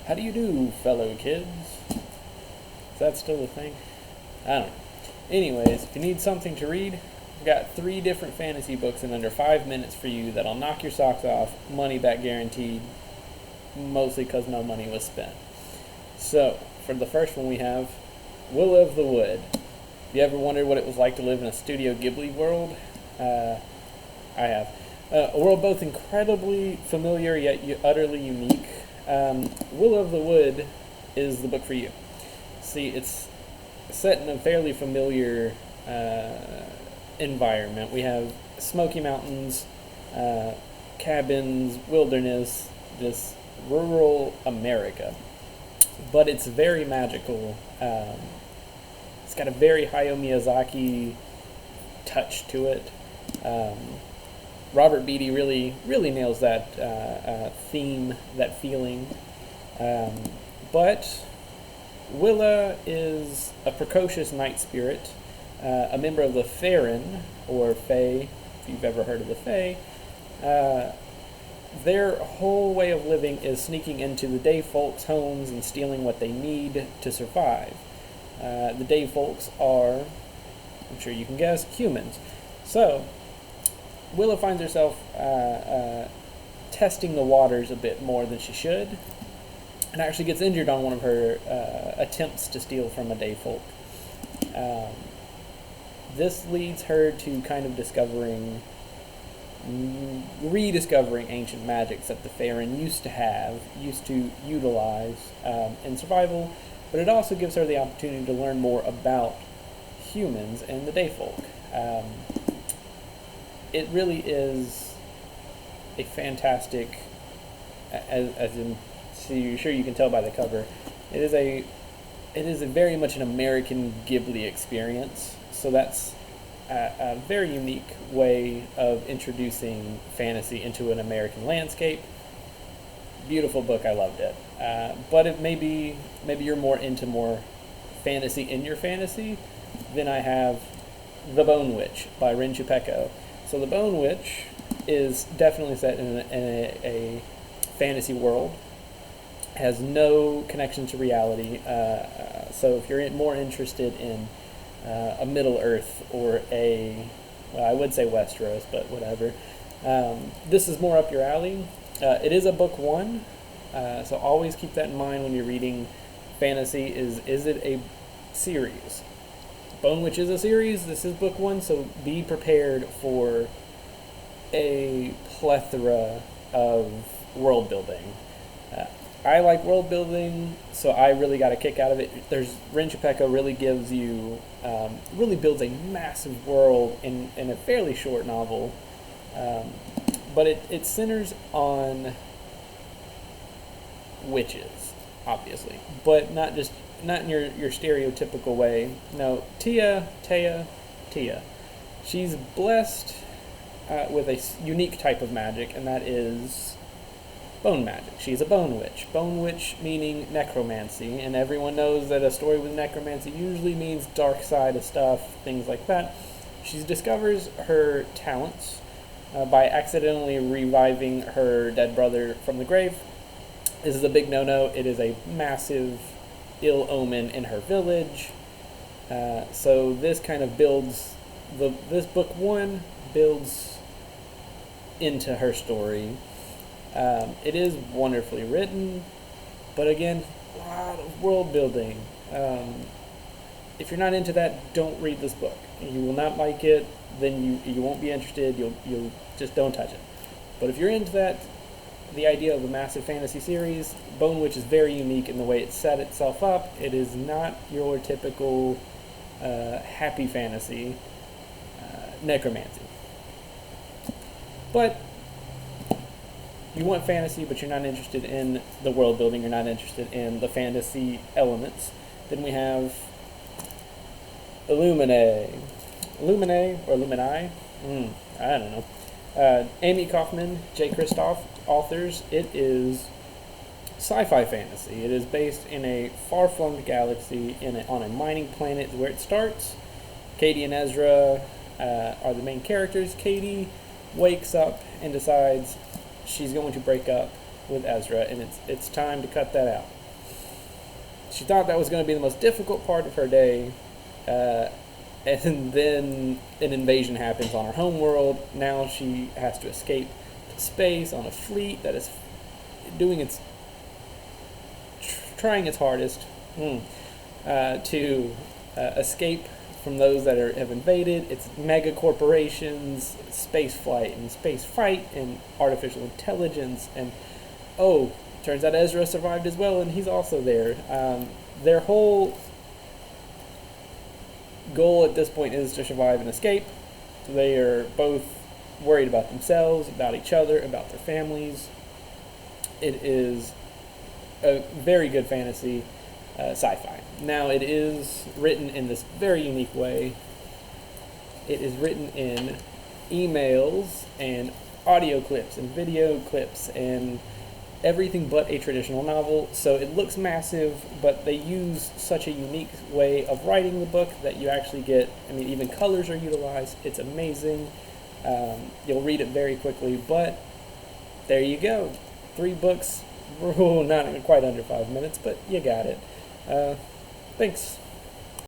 How do you do, fellow kids? Is that still a thing? I don't know. Anyways, if you need something to read, I've got 3 different fantasy books in under 5 minutes for you that'll knock your socks off, money back guaranteed, mostly because no money was spent. So, for the first one we have Will of the Wood. If you ever wondered what it was like to live in a Studio Ghibli world, I have. A world both incredibly familiar yet utterly unique. Will of the Wood is the book for you. See, it's set in a fairly familiar environment. We have Smoky Mountains, cabins, wilderness, this rural America. But it's very magical. It's got a very Hayao Miyazaki touch to it. Robert Beatty really nails that theme, that feeling. But Willa is a precocious night spirit, a member of the Faerun, or Fae, if you've ever heard of the Fae. Their whole way of living is sneaking into the Day Folks' homes and stealing what they need to survive. The Day Folks are, I'm sure you can guess, humans. So, Willa finds herself testing the waters a bit more than she should, and actually gets injured on one of her attempts to steal from a Day Folk. This leads her to kind of rediscovering ancient magics that the Faerun used to utilize in survival, but it also gives her the opportunity to learn more about humans and the Day Folk. It really is a fantastic, as in, so you're sure you can tell by the cover, it is a very much an American Ghibli experience. So that's a very unique way of introducing fantasy into an American landscape. Beautiful book, I loved it. But if maybe you're more into more fantasy in your fantasy, then I have The Bone Witch by Rin Chupeco. So The Bone Witch is definitely set in a fantasy world, has no connection to reality. So if you're more interested in a Middle Earth or well, I would say Westeros, but whatever, this is more up your alley. It is a book 1, so always keep that in mind when you're reading fantasy. Is it a series? Bone Witch is a series. This is book 1, so be prepared for a plethora of world building. I like world building, so I really got a kick out of it. Rin Chupeco really gives you, really builds a massive world in a fairly short novel, but it centers on witches, obviously, but not in your stereotypical way. No, Tia. She's blessed with a unique type of magic, and that is bone magic. She's a bone witch. Bone witch meaning necromancy, and everyone knows that a story with necromancy usually means dark side of stuff, things like that. She discovers her talents by accidentally reviving her dead brother from the grave. This is a big no-no. It is a massive ill omen in her village. So this kind of builds, this book 1 builds into her story. It is wonderfully written, but again, a lot of world building. If you're not into that, don't read this book. You will not like it, then you won't be interested, you'll just don't touch it. But if you're into that, the idea of a massive fantasy series, Bone Witch is very unique in the way it set itself up. It is not your typical happy fantasy necromancy. But you want fantasy, but you're not interested in the world building, you're not interested in the fantasy elements, then we have Illuminae or Illuminae, I don't know. Amy Kaufman, J. Kristoff authors. It is sci-fi fantasy. It is based in a far-flung galaxy on a mining planet where it starts. Katie and Ezra are the main characters. Katie wakes up and decides she's going to break up with Ezra, and it's time to cut that out. She thought that was going to be the most difficult part of her day, and then an invasion happens on her home world. Now she has to escape to space on a fleet that is doing its trying its hardest to escape from those that have invaded. It's mega corporations, space flight and space fight, and artificial intelligence. And oh, turns out Ezra survived as well, and he's also there. Their whole goal at this point is to survive and escape. They are both worried about themselves, about each other, about their families. It is a very good fantasy sci-fi. Now, it is written in this very unique way. It is written in emails and audio clips and video clips and everything but a traditional novel. So it looks massive, but they use such a unique way of writing the book that you actually get, I mean, even colors are utilized. It's amazing. You'll read it very quickly, but there you go. 3 books, not quite under 5 minutes, but you got it. Thanks.